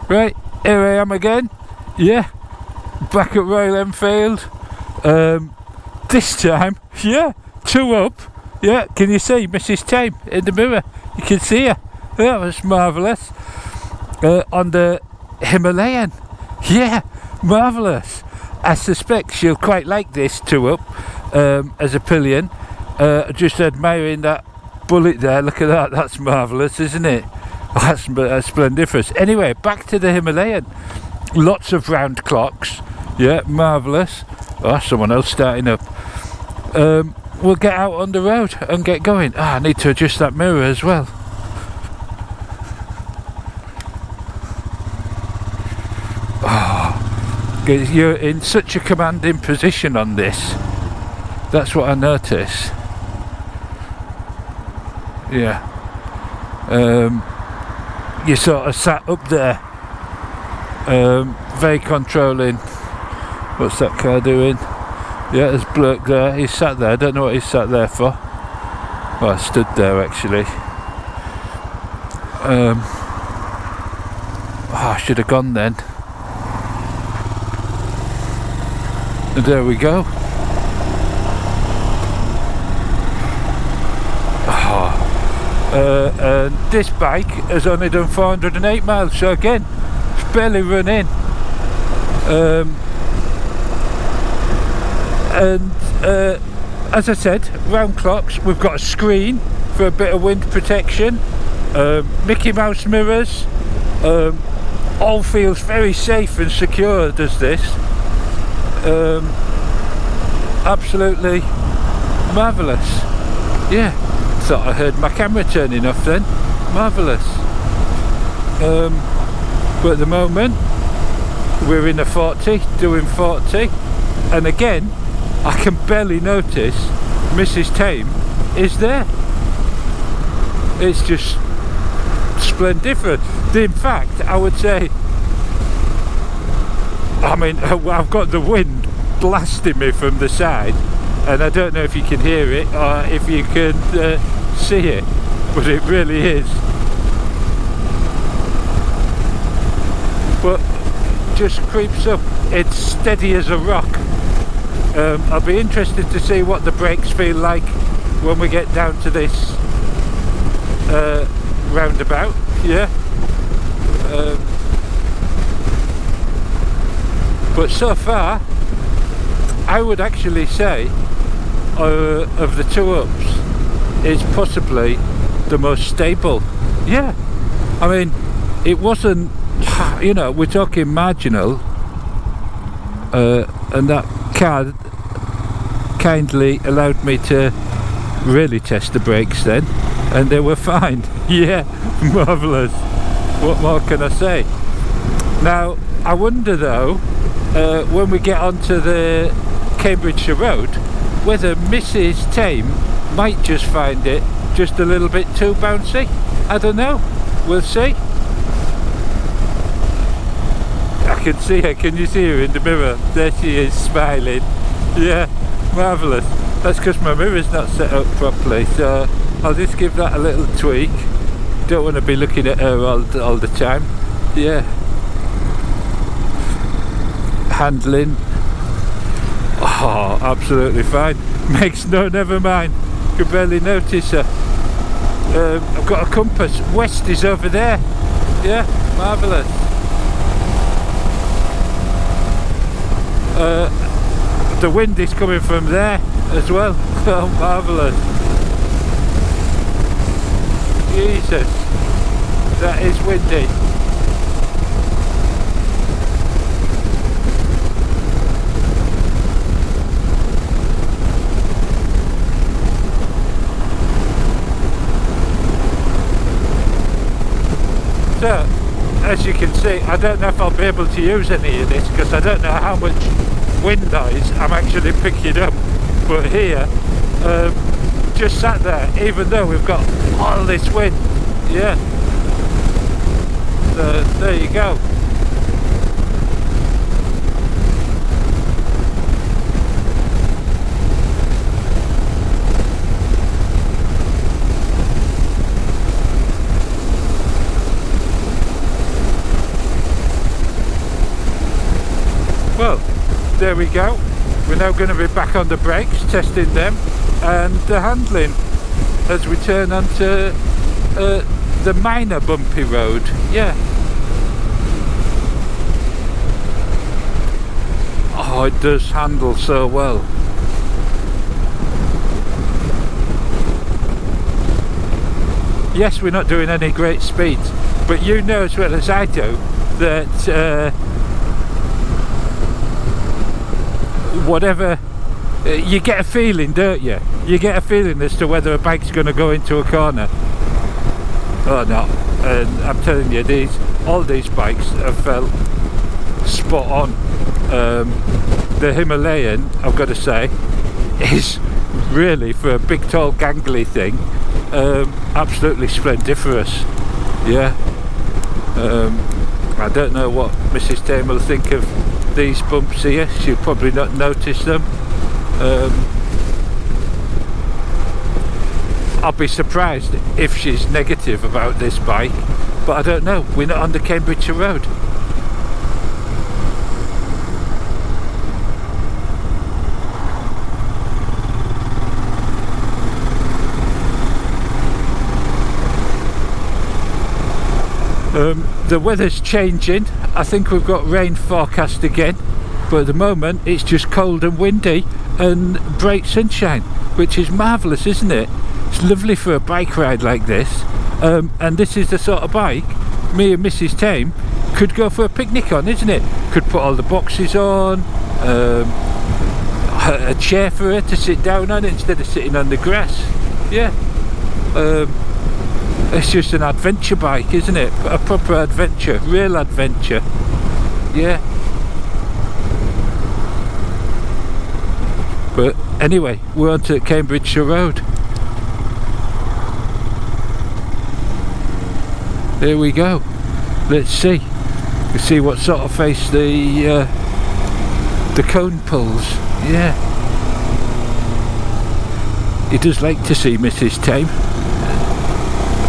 Right, here I am again. Yeah, back at Royal Enfield. This time, yeah, 2 up. Yeah, can you see Mrs TAYM in the mirror? You can see her. That was marvellous. On the Himalayan. Yeah, marvellous. I suspect she'll quite like this 2 up as a pillion. Just admiring that bullet there. Look at that. That's marvellous, isn't it? That's splendiferous. Anyway, back to the Himalayan. Lots of round clocks. Yeah, marvellous. Oh, someone else starting up. We'll get out on the road and get going. I need to adjust that mirror as well. You're in such a commanding position on this. That's what I notice. Yeah. You sort of sat up there, very controlling. What's that car doing? Yeah, there's a bloke there. He's sat there. I don't know what he's sat there for. Well, I stood there actually. I should have gone then. And there we go. And this bike has only done 408 miles, so again, it's barely run in. As I said, round clocks. We've got a screen for a bit of wind protection. Mickey Mouse mirrors. All feels very safe and secure, does this. Absolutely marvellous. Yeah, thought I heard my camera turning off then. Marvellous. But at the moment we're in a 40, doing 40, and again I can barely notice Mrs TAYM is there. It's just splendiferous. In fact, I would say, I mean, I've got the wind blasting me from the side, and I don't know if you can hear it or if you can see it, but it really is. But just creeps up. It's steady as a rock. I'll be interested to see what the brakes feel like when we get down to this roundabout. Yeah. But so far, I would actually say of the 2 ups, it's possibly the most stable. Yeah, I mean, it wasn't, you know, we're talking marginal, and that car kindly allowed me to really test the brakes then, and they were fine. Yeah, marvellous. What more can I say? Now, I wonder though, when we get onto the Cambridgeshire Road, whether Mrs TAYM might just find it just a little bit too bouncy. I don't know. We'll see. I can see her. Can you see her in the mirror? There she is, smiling. Yeah, marvellous. That's because my mirror's not set up properly, so I'll just give that a little tweak. Don't want to be looking at her all the time. Yeah. Handling. Oh, absolutely fine. Makes no, never mind. Could barely notice her. I've got a compass. West is over there. Yeah, marvellous. The wind is coming from there as well. Oh, marvellous. Jesus, that is windy. So, as you can see, I don't know if I'll be able to use any of this because I don't know how much wind noise I'm actually picking up. But here, just sat there, even though we've got all this wind. Yeah. So, there you go. there we go. We're now going to be back on the brakes, testing them and the handling as we turn onto the minor bumpy road. Yeah. Oh, it does handle so well. Yes, we're not doing any great speeds, but you know as well as I do that whatever, you get a feeling, don't you? You get a feeling as to whether a bike's going to go into a corner or not. And I'm telling you, all these bikes have felt spot on. The Himalayan, I've got to say, is really, for a big tall gangly thing, absolutely splendiferous. Yeah. I don't know what Mrs TAYM will think of these bumps here. She'll probably not notice them. I'll be surprised if she's negative about this bike, but I don't know. We're not on the Cambridgeshire road. The weather's changing. I think we've got rain forecast again, but at the moment it's just cold and windy and bright sunshine, which is marvellous, isn't it? It's lovely for a bike ride like this, and this is the sort of bike me and Mrs TAYM could go for a picnic on, isn't it? Could put all the boxes on, a chair for her to sit down on instead of sitting on the grass. Yeah. It's just an adventure bike, isn't it? A proper adventure, real adventure. Yeah. But anyway, we're on to Cambridgeshire Road. There we go. Let's see. We'll see what sort of face the cone pulls. Yeah. He does like to see Mrs TAYM.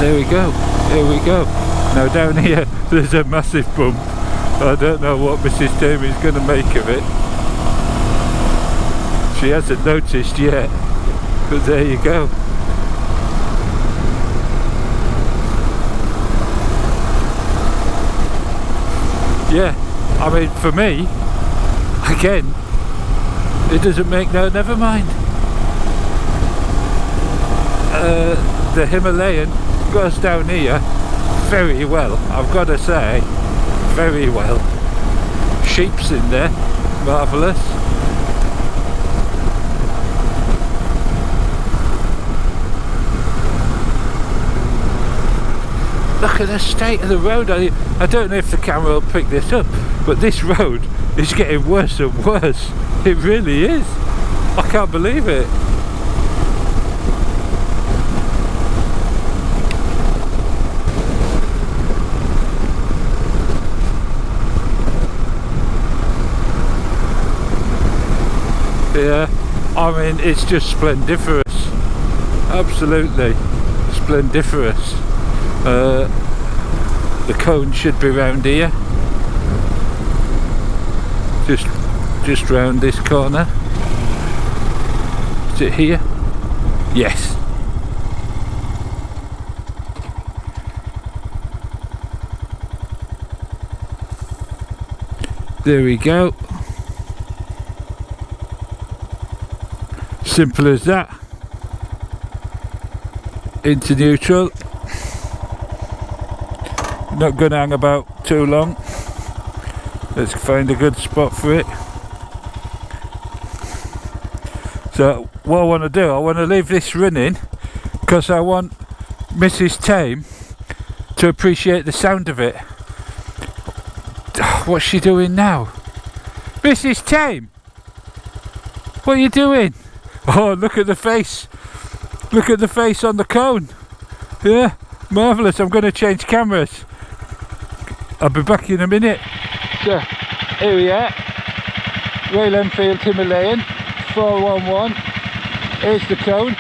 There we go, there we go. Now down here there's a massive bump. I don't know what Mrs TAYM is going to make of it. She hasn't noticed yet, but there you go. Yeah, I mean, for me, again, it doesn't make no, never mind. The Himalayan goes down here very well, I've got to say, very well. Sheep's in there, marvellous. Look at the state of the road. I don't know if the camera will pick this up, but this road is getting worse and worse. It really is. I can't believe it. Yeah, I mean, it's just splendiferous. Absolutely splendiferous. The cone should be round here. Just round this corner. Is it here? Yes. There we go. Simple as that. Into neutral. Not going to hang about too long. Let's find a good spot for it. So what I want to do, I want to leave this running because I want Mrs TAYM to appreciate the sound of it. What's she doing now? Mrs TAYM! What are you doing? Oh, look at the face. Look at the face on the cone. Yeah, marvellous. I'm going to change cameras. I'll be back in a minute. So, here we are. Royal Enfield Himalayan 411. Here's the cone.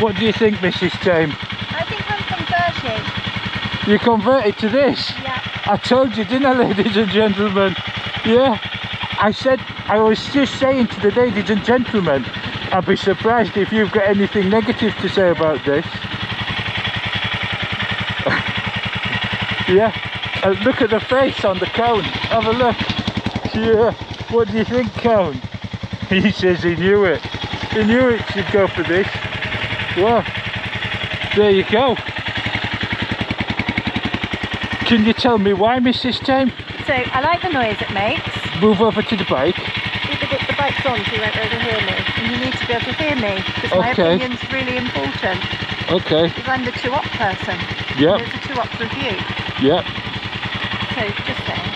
What do you think, Mrs TAYM? I think I'm converted. You converted to this? Yeah. I told you, didn't I, ladies and gentlemen? Yeah. I was just saying to the ladies and gentlemen, I'd be surprised if you've got anything negative to say about this. Yeah, look at the face on the cone. Have a look. Yeah, what do you think, cone? He says he knew it. He knew it should go for this. Well, there you go. Can you tell me why, Mrs TAYM? So, I like the noise it makes. Move over to the bike. The bike's on, so you won't be able to hear me. And you need to be able to hear me, because my Okay. opinion's really important. Okay. Because I'm the 2-up person. Yep. And it's a 2-up review. Yep. So, just saying.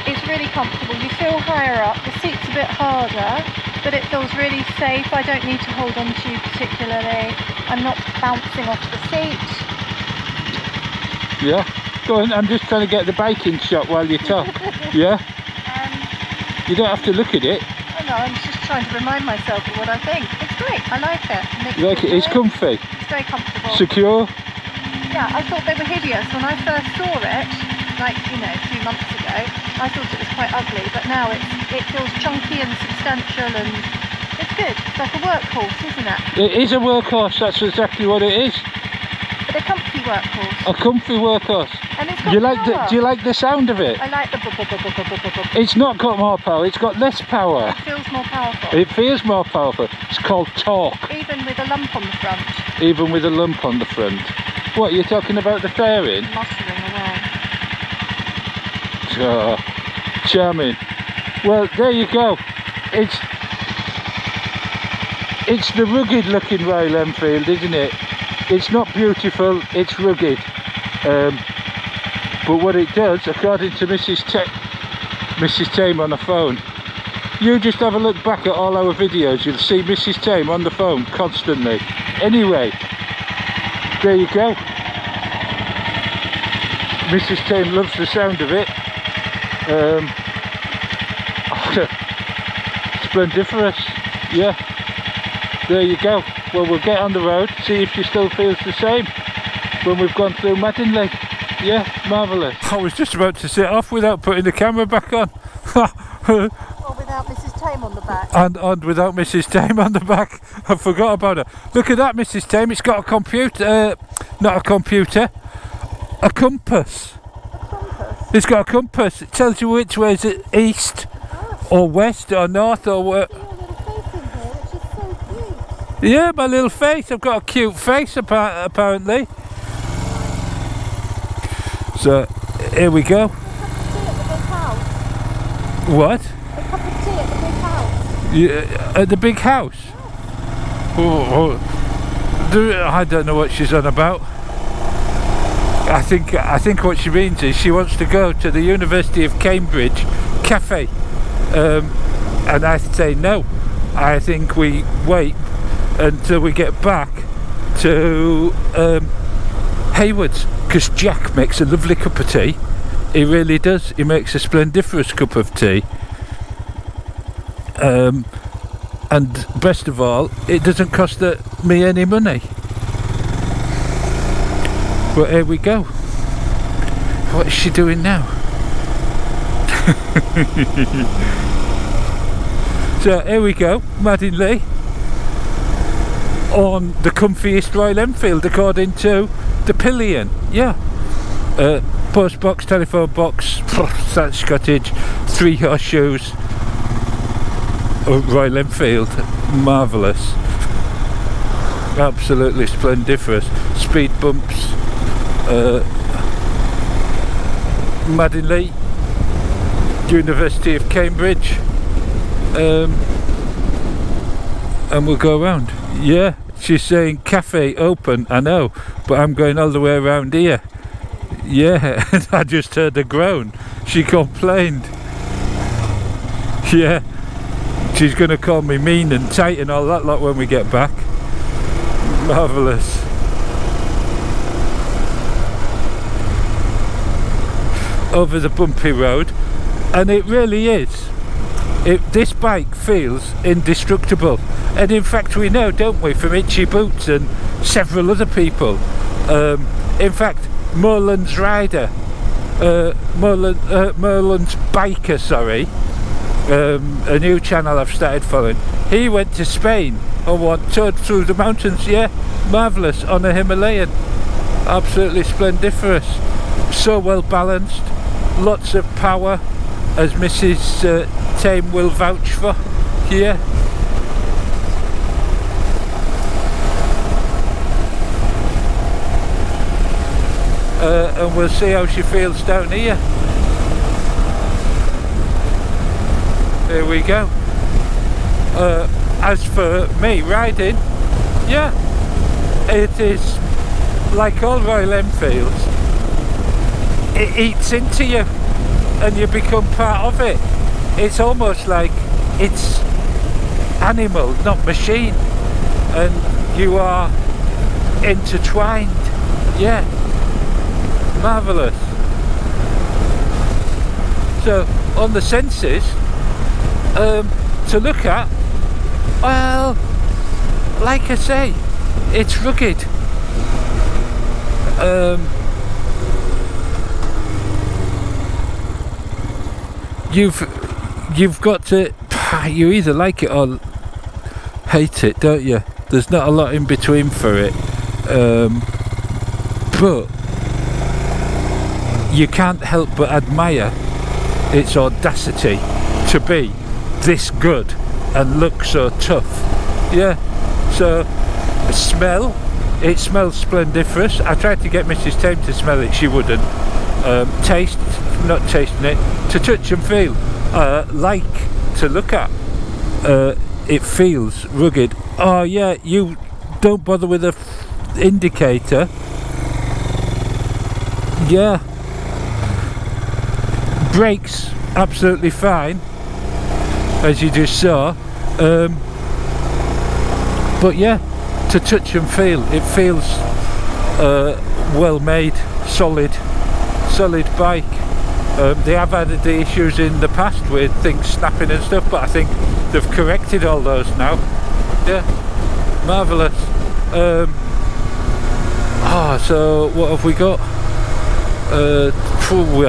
It's really comfortable. You feel higher up. The seat's a bit harder, but it feels really safe. I don't need to hold on to you particularly. I'm not bouncing off the seat. Yeah. Go on, I'm just trying to get the bike in shot while you talk. Yeah? You don't have to look at it. Oh no, I'm just trying to remind myself of what I think. It's great. I like it. You like it? It's comfy. It's very comfortable. Secure. Yeah, I thought they were hideous when I first saw it, like, you know, a few months ago. I thought it was quite ugly, but now it feels chunky and substantial and it's good. It's like a workhorse, isn't it? It is a workhorse, that's exactly what it is. But a comfy workhorse. A comfy workhorse. And it's got power. Do you like the sound of it? I like the It's not got more power, it's got less power. It feels more powerful. It feels more powerful. It's called torque. Even with a lump on the front. Even with a lump on the front. What, you're talking about the fairing? Muttering away. Oh, charming. Well, there you go. It's the rugged looking Royal Enfield, isn't it? It's not beautiful, it's rugged. But what it does, according to Mrs TAYM on the phone, you just have a look back at all our videos, you'll see Mrs TAYM on the phone constantly. Anyway, there you go. Mrs TAYM loves the sound of it. Splendiferous. Yeah, there you go. Well, we'll get on the road, see if she still feels the same when we've gone through Madinley. Yeah, marvellous. I was just about to set off without putting the camera back on. Or without Mrs TAYM on the back. And without Mrs TAYM on the back. I forgot about her. Look at that, Mrs TAYM. It's got a computer. Not a computer. A compass. A compass? It's got a compass. It tells you which way is it, east or west or north or what. Your little face in here, which is so cute. Yeah, my little face. I've got a cute face apparently. So here we go. A cup of tea at the big house. What? A cup of tea at the big house. Yeah, at the big house? Oh. I don't know what she's on about. I think what she means is she wants to go to the University of Cambridge cafe, and I say no. I think we wait until we get back to Haywards, because Jack makes a lovely cup of tea. He really does. He makes a splendiferous cup of tea, and best of all, it doesn't cost me any money. But here we go. What is she doing now? So here we go, Madinley, on the comfiest Royal Enfield according to the pillion. Yeah. Post box, telephone box, thatch cottage, 3 horseshoes. Royal Enfield, marvellous. Absolutely splendiferous. Speed bumps. Madinley, University of Cambridge, and we'll go around. Yeah, she's saying cafe open, I know, but I'm going all the way around here. Yeah, and I just heard a groan. She complained. Yeah, she's going to call me mean and tight and all that lot when we get back. Marvellous. Over the bumpy road, and it really is. This bike feels indestructible, and in fact we know, don't we, from Itchy Boots and several other people. In fact, Moreland's rider Merlin's Biker, sorry, a new channel I've started following. He went to Spain and toured through the mountains. Yeah, marvellous, on a Himalayan. Absolutely splendiferous. So well balanced, lots of power, as Mrs TAYM will vouch for. Yeah. And we'll see how she feels down here. There we go. As for me riding, yeah, it is like all Royal Enfields. It eats into you and you become part of it. It's almost like it's animal, not machine, and you are intertwined. Yeah, marvellous. So on the senses, to look at, well, like I say, it's rugged. You've got to, you either like it or hate it, don't you? There's not a lot in between for it, but you can't help but admire its audacity to be this good and look so tough. Yeah. So smell, it smells splendiferous. I tried to get Mrs TAYM to smell it, she wouldn't. Taste, not tasting it. To touch and feel, like to look at, it feels rugged. Oh yeah, you don't bother with a indicator. Yeah, brakes absolutely fine, as you just saw, but yeah, to touch and feel, it feels well made, solid bike. They have had the issues in the past with things snapping and stuff, but I think they've corrected all those now. Yeah, marvellous. So what have we got? I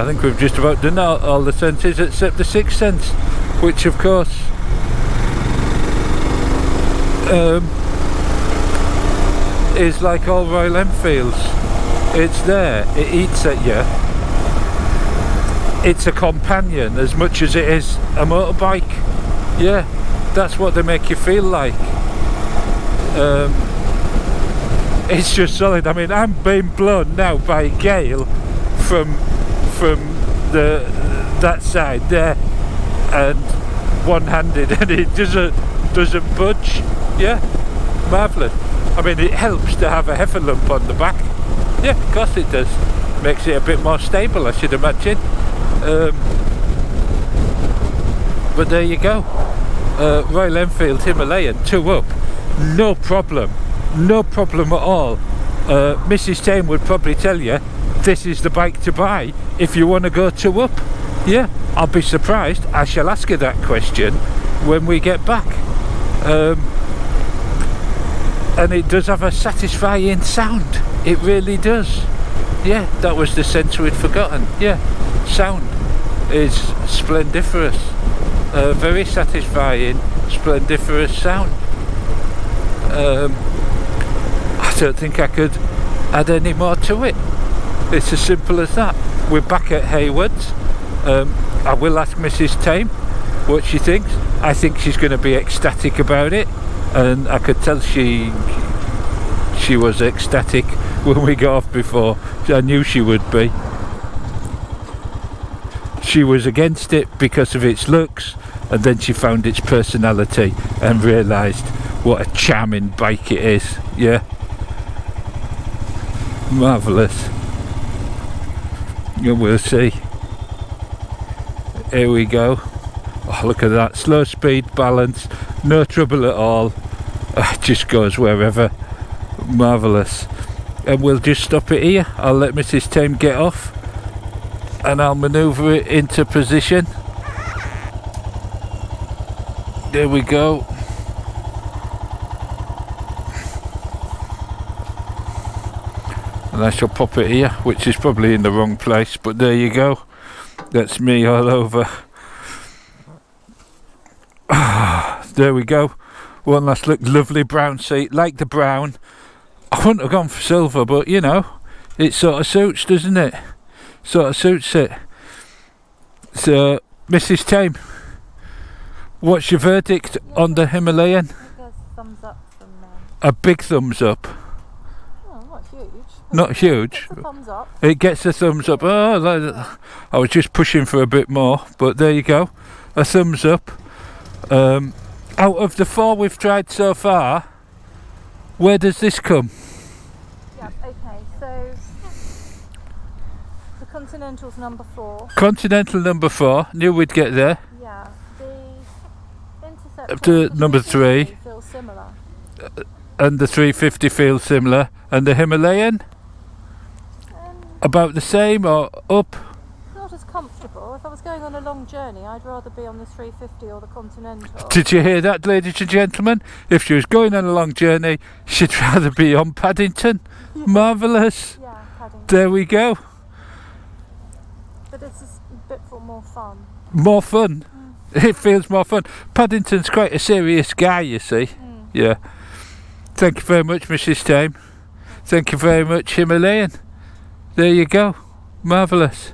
think we've just about done all the senses except the sixth sense, which of course is like all Royal Enfields. It's there, it eats at you. It's a companion as much as it is a motorbike. Yeah, that's what they make you feel like. It's just solid. I mean, I'm being blown now by a gale from that side there, and one-handed, and it doesn't budge. Yeah, marvellous. I mean, it helps to have a heifer lump on the back. Yeah, of course it does. Makes it a bit more stable, I should imagine. But there you go. Royal Enfield Himalayan 2 up, no problem at all. Mrs TAYM would probably tell you this is the bike to buy if you want to go 2 up. Yeah, I'll be surprised. I shall ask her that question when we get back. And it does have a satisfying sound, it really does. Yeah, that was the sense we'd forgotten. Yeah, sound is splendiferous, very satisfying, splendiferous sound. I don't think I could add any more to it. It's as simple as that. We're back at Haywards. I will ask Mrs TAYM what she thinks. I think she's going to be ecstatic about it, and I could tell she was ecstatic when we got off before. I knew she would be. She was against it because of its looks, and then she found its personality and realised what a charming bike it is. Yeah, marvellous. We'll see. Here we go. Oh, look at that, slow speed, balance, no trouble at all. It just goes wherever. Marvellous. And we'll just stop it here. I'll let Mrs TAYM get off and I'll manoeuvre it into position. There we go. And I shall pop it here, which is probably in the wrong place, but there you go. That's me all over. There we go. One last look. Lovely brown seat. Like the brown. I wouldn't have gone for silver, but you know, it sort of suits, doesn't it? Sort of suits it. So, Mrs TAYM, what's your verdict on the Himalayan? Thumbs up from me. A big thumbs up. Oh, not huge. Not huge. It's a thumbs up. It gets a thumbs up. Oh, I was just pushing for a bit more, but there you go. A thumbs up. Out of the 4 we've tried so far, where does this come? Yeah, okay, so the Continental's number 4. Continental number 4, knew we'd get there. Yeah, the Intercept Up to number 3. feels similar. And the 350 feels similar. And the Himalayan? About the same or up? Not as comfortable. If I was going on a long journey, I'd rather be on the 350 or the Continental. Did you hear that, ladies and gentlemen? If she was going on a long journey, she'd rather be on Paddington. Yeah. Marvellous. Yeah, Paddington. There we go. But this is a bit more fun. More fun. It feels more fun. Paddington's quite a serious guy, you see. Yeah. Thank you very much, Mrs TAYM. Thank you very much, Himalayan. There you go. Marvellous.